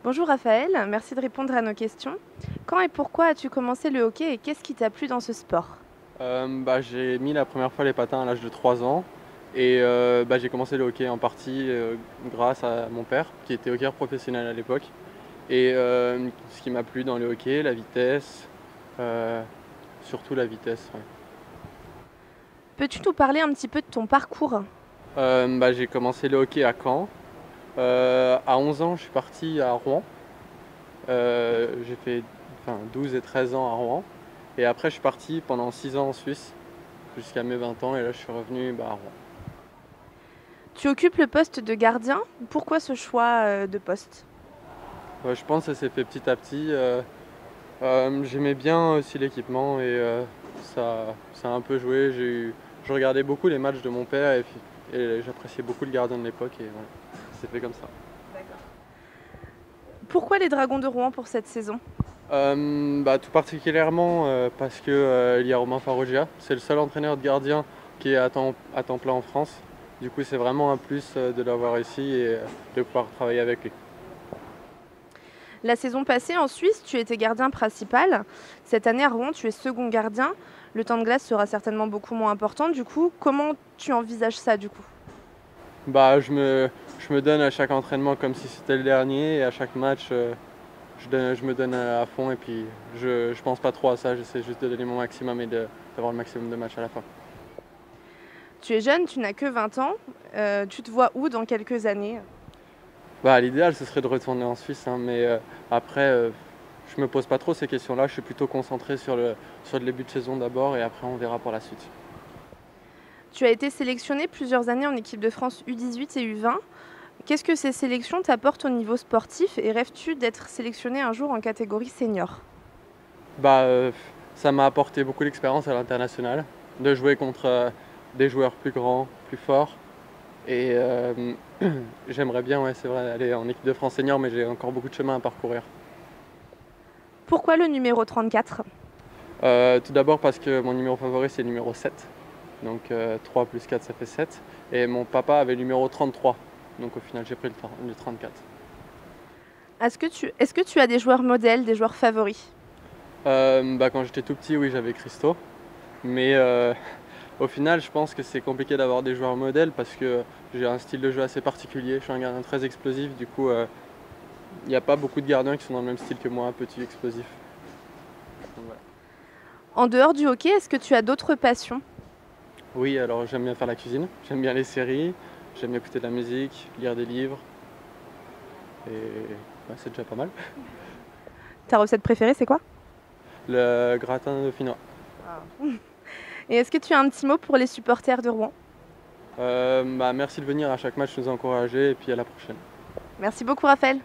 Bonjour Raphaël, merci de répondre à nos questions. Quand et pourquoi as-tu commencé le hockey et qu'est-ce qui t'a plu dans ce sport? J'ai mis la première fois les patins à l'âge de 3 ans et j'ai commencé le hockey en partie grâce à mon père qui était hockeyeur professionnel à l'époque. Et ce qui m'a plu dans le hockey, la vitesse, euh, surtout la vitesse. Ouais. Peux-tu nous parler un petit peu de ton parcours? J'ai commencé le hockey à Caen. À 11 ans, je suis parti à Rouen. J'ai fait 12 et 13 ans à Rouen. Et après, je suis parti pendant 6 ans en Suisse jusqu'à mes 20 ans et là, je suis revenu à Rouen. Tu occupes le poste de gardien. Pourquoi ce choix de poste? Je pense que ça s'est fait petit à petit. J'aimais bien aussi l'équipement et ça a un peu joué. Je regardais beaucoup les matchs de mon père et j'appréciais beaucoup le gardien de l'époque et voilà, c'est fait comme ça. Pourquoi les Dragons de Rouen pour cette saison? Tout particulièrement parce que il y a Romain Farrugia, c'est le seul entraîneur de gardien qui est à temps plein en France. Du coup, c'est vraiment un plus de l'avoir ici et de pouvoir travailler avec lui. La saison passée en Suisse, tu étais gardien principal. Cette année à Rouen, tu es second gardien. Le temps de glace sera certainement beaucoup moins important. Du coup, comment tu envisages ça du coup? Bah, je me donne à chaque entraînement comme si c'était le dernier et à chaque match, je me donne à fond et puis je pense pas trop à ça. J'essaie juste de donner mon maximum et d'avoir le maximum de matchs à la fin. Tu es jeune, tu n'as que 20 ans. Tu te vois où dans quelques années? Bah, l'idéal, ce serait de retourner en Suisse, hein, mais après, je me pose pas trop ces questions-là. Je suis plutôt concentré sur le début de saison d'abord et après, on verra pour la suite. Tu as été sélectionné plusieurs années en équipe de France U18 et U20. Qu'est-ce que ces sélections t'apportent au niveau sportif et rêves-tu d'être sélectionné un jour en catégorie senior? Bah, ça m'a apporté beaucoup d'expérience à l'international, de jouer contre des joueurs plus grands, plus forts. Et j'aimerais bien, ouais, c'est vrai, aller en équipe de France senior, mais j'ai encore beaucoup de chemin à parcourir. Pourquoi le numéro 34? Tout d'abord parce que mon numéro favori, c'est le numéro 7. Donc 3 plus 4, ça fait 7. Et mon papa avait le numéro 33. Donc au final, j'ai pris le 34. Est-ce que tu as des joueurs modèles, des joueurs favoris? Quand j'étais tout petit, oui, j'avais Christo. Mais au final, je pense que c'est compliqué d'avoir des joueurs modèles parce que j'ai un style de jeu assez particulier. Je suis un gardien très explosif. Du coup, il n'y a pas beaucoup de gardiens qui sont dans le même style que moi, petit, explosif. Donc, voilà. En dehors du hockey, est-ce que tu as d'autres passions? Oui, alors j'aime bien faire la cuisine, j'aime bien les séries, j'aime bien écouter de la musique, lire des livres, et ouais, c'est déjà pas mal. Ta recette préférée, c'est quoi? Le gratin dauphinois. Et est-ce que tu as un petit mot pour les supporters de Rouen? Merci de venir à chaque match nous encourager, et puis à la prochaine. Merci beaucoup Raphaël.